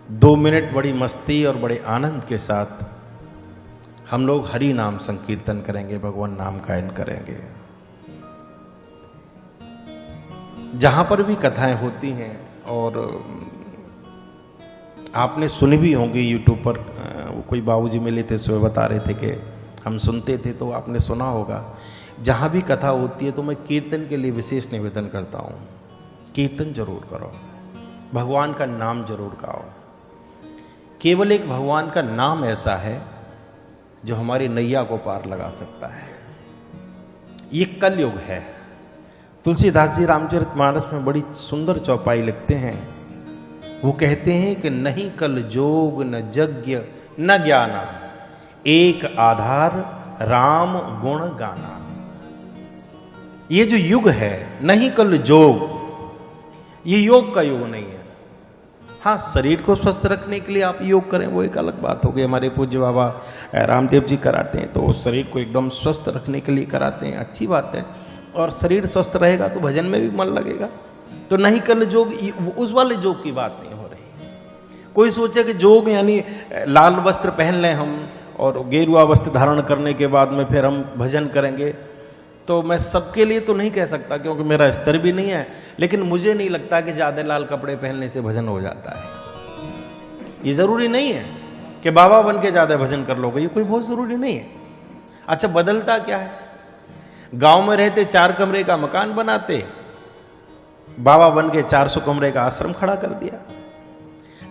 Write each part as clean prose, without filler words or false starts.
2 minute बड़ी मस्ती और बड़े आनंद के साथ हम लोग हरि नाम संकीर्तन करेंगे, भगवान नाम गायन करेंगे। जहां पर भी कथाएं होती हैं और आपने सुनी भी होंगी यूट्यूब पर, कोई बाबूजी मिले थे सुबह बता रहे थे कि हम सुनते थे, तो आपने सुना होगा। जहां भी कथा होती है तो मैं कीर्तन के लिए विशेष निवेदन करता हूं, कीर्तन जरूर करो, भगवान का नाम जरूर गाओ। केवल एक भगवान का नाम ऐसा है जो हमारी नैया को पार लगा सकता है। ये कलयुग है। तुलसीदास जी रामचरितमानस में बड़ी सुंदर चौपाई लिखते हैं। वो कहते हैं कि नहीं कल जोग न यज्ञ न ज्ञाना, एक आधार राम गुण गाना। ये जो युग है, नहीं कल जोग, ये योग का युग नहीं है। हाँ, शरीर को स्वस्थ रखने के लिए आप योग करें, वो एक अलग बात हो गई। हमारे पूज्य बाबा रामदेव जी कराते हैं, तो उस शरीर को एकदम स्वस्थ रखने के लिए कराते हैं, अच्छी बात है। और शरीर स्वस्थ रहेगा तो भजन में भी मन लगेगा। तो नहीं कल जोग, उस वाले जोग की बात नहीं हो रही। कोई सोचे कि जोग यानी लाल वस्त्र पहन लें हम और गेरुआ वस्त्र धारण करने के बाद में फिर हम भजन करेंगे, तो मैं सबके लिए तो नहीं कह सकता क्योंकि मेरा स्तर भी नहीं है, लेकिन मुझे नहीं लगता कि ज़्यादा लाल कपड़े पहनने से भजन हो जाता है। ये ज़रूरी नहीं है कि बाबा बन के ज़्यादा भजन कर लोगे, ये कोई बहुत ज़रूरी नहीं है। अच्छा, बदलता क्या है? गांव में रहते 4 कमरे का मकान बनाते, बाबा बन के 400 कमरे का आश्रम खड़ा कर दिया।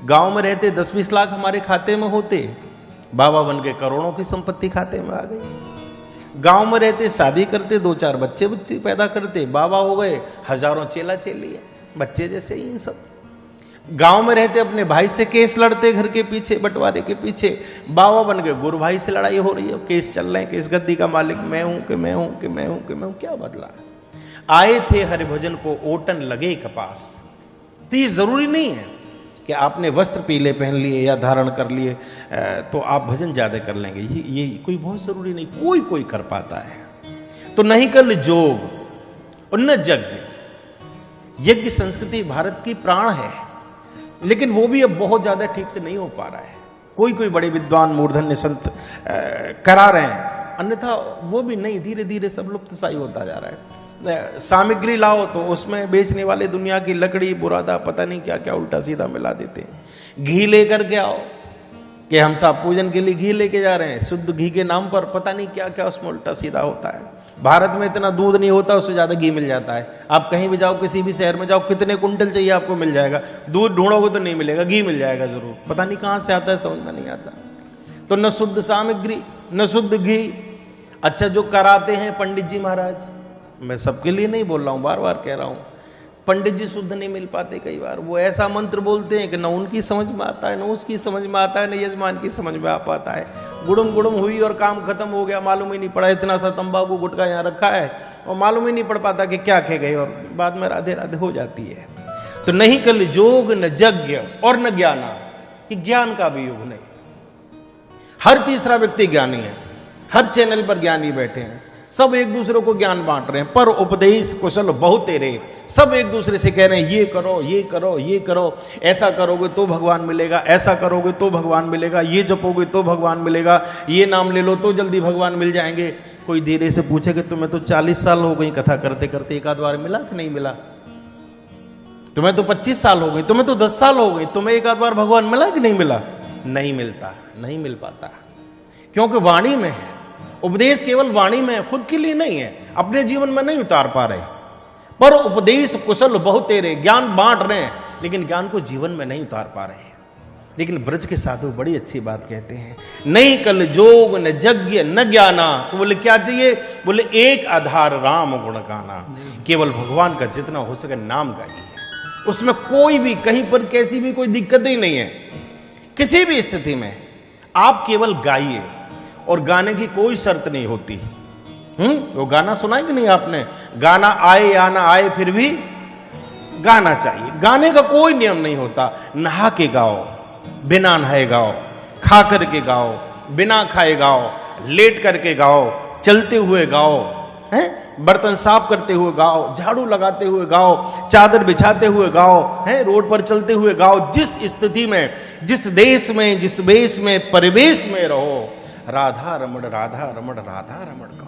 गांव में रहते 10-20 लाख हमारे खाते में होते, बाबा बन के करोड़ों की संपत्ति खाते में आ गई। गांव में रहते शादी करते, 2-4 बच्चे पैदा करते, बाबा हो गए हजारों चेला चेली, बच्चे जैसे ही इन सब। गांव में रहते अपने भाई से केस लड़ते, घर के पीछे बंटवारे के पीछे, बाबा बन के गुरु भाई से लड़ाई हो रही है, केस चल रहे हैं, केस गद्दी का मालिक मैं हूं कि मैं हूं कि मैं हूं कि मैं हूं। क्या बदला? आए थे हरिभजन को ओटन लगे कपास। तो ये जरूरी नहीं है कि आपने वस्त्र पीले पहन लिए या धारण कर लिए तो आप भजन ज्यादा कर लेंगे, ये कोई बहुत जरूरी नहीं, कोई कर पाता है। तो नहीं कल जोग और न यज्ञ। यज्ञ संस्कृति भारत की प्राण है, लेकिन वो भी अब बहुत ज्यादा ठीक से नहीं हो पा रहा है। कोई बड़े विद्वान मूर्धन्य संत करा रहे हैं, अन्यथा वो भी नहीं, धीरे धीरे सब लुप्तशाही होता जा रहा है। सामग्री लाओ तो उसमें बेचने वाले दुनिया की लकड़ी बुरादा पता नहीं क्या क्या उल्टा सीधा मिला देते हैं। घी लेकर के आओ कि हम साहब पूजन के लिए घी लेके जा रहे हैं, शुद्ध घी के नाम पर पता नहीं क्या क्या उसमें उल्टा सीधा होता है। भारत में इतना दूध नहीं होता, उससे ज्यादा घी मिल जाता है। आप कहीं भी जाओ, किसी भी शहर में जाओ, कितने कुंटल चाहिए आपको मिल जाएगा। दूध ढूंढोगे तो नहीं मिलेगा, घी मिल जाएगा जरूर, पता नहीं कहां से आता है, समझ में नहीं आता। तो न शुद्ध सामग्री न शुद्ध घी। अच्छा, जो कराते हैं पंडित जी महाराज, मैं सबके लिए नहीं बोल रहा हूं, बार बार कह रहा हूं, पंडित जी शुद्ध नहीं मिल पाते। कई बार वो ऐसा मंत्र बोलते हैं कि न उनकी समझ में आता है, न उसकी समझ में आता है, न यजमान की समझ में आ पाता है। गुड़म हुई और काम खत्म हो गया, मालूम ही नहीं पड़ा। इतना सा तंबाकू गुटखा यहाँ रखा है और मालूम ही नहीं पड़ पाता कि क्या खे गए, और बाद में राधे राधे हो जाती है। तो नहीं कल जोग न यज्ञ और न ज्ञाना, कि ज्ञान का भी युग नहीं। हर तीसरा व्यक्ति ज्ञानी है, हर चैनल पर ज्ञानी बैठे हैं, सब एक दूसरे को ज्ञान बांट रहे हैं। पर उपदेश कुशल बहुत तेरे, सब एक दूसरे से कह रहे हैं ये करो ये करो ये करो, ऐसा करोगे तो भगवान मिलेगा, ऐसा करोगे तो भगवान मिलेगा, ये जपोगे तो भगवान मिलेगा, ये नाम ले लो तो जल्दी भगवान मिल जाएंगे। कोई धीरे से पूछे कि तुम्हें तो 40 साल हो गई कथा करते करते, एक आध बार मिला कि नहीं मिला? तुम्हें तो 25 साल हो गई, तुम्हें तो 10 साल हो गई, तुम्हें एक आध बार भगवान मिला कि नहीं मिला? नहीं मिलता, नहीं मिल पाता, क्योंकि वाणी में है। उपदेश केवल वाणी में है, खुद के लिए नहीं है, अपने जीवन में नहीं उतार पा रहे। पर उपदेश कुशल बहुत तेरे, ज्ञान बांट रहे हैं लेकिन ज्ञान को जीवन में नहीं उतार पा रहे हैं। लेकिन ब्रज के साधु बड़ी अच्छी बात कहते हैं, नहीं कल जोग न यज्ञ न ज्ञाना। तो बोले क्या चाहिए? बोले एक आधार राम गुण गाना। केवल भगवान का जितना हो सके नाम गाइए, उसमें कोई भी कहीं पर कैसी भी कोई दिक्कत ही नहीं है। किसी भी स्थिति में आप केवल गाइए, और गाने की कोई शर्त नहीं होती। वो गाना सुना है कि नहीं आपने? गाना आए या ना आए फिर भी गाना चाहिए। गाने का कोई नियम नहीं होता। नहा के गाओ, बिना नहाए गाओ, खा करके गाओ, बिना खाए गाओ, लेट करके गाओ, चलते हुए गाओ, हैं? बर्तन साफ करते हुए गाओ, झाड़ू लगाते हुए गाओ, चादर बिछाते हुए गाओ, है रोड पर चलते हुए गाओ। जिस स्थिति में, जिस देश में, जिस वेश में, परिवेश में रहो, राधा रमण राधा रमण राधा रमण गाओ।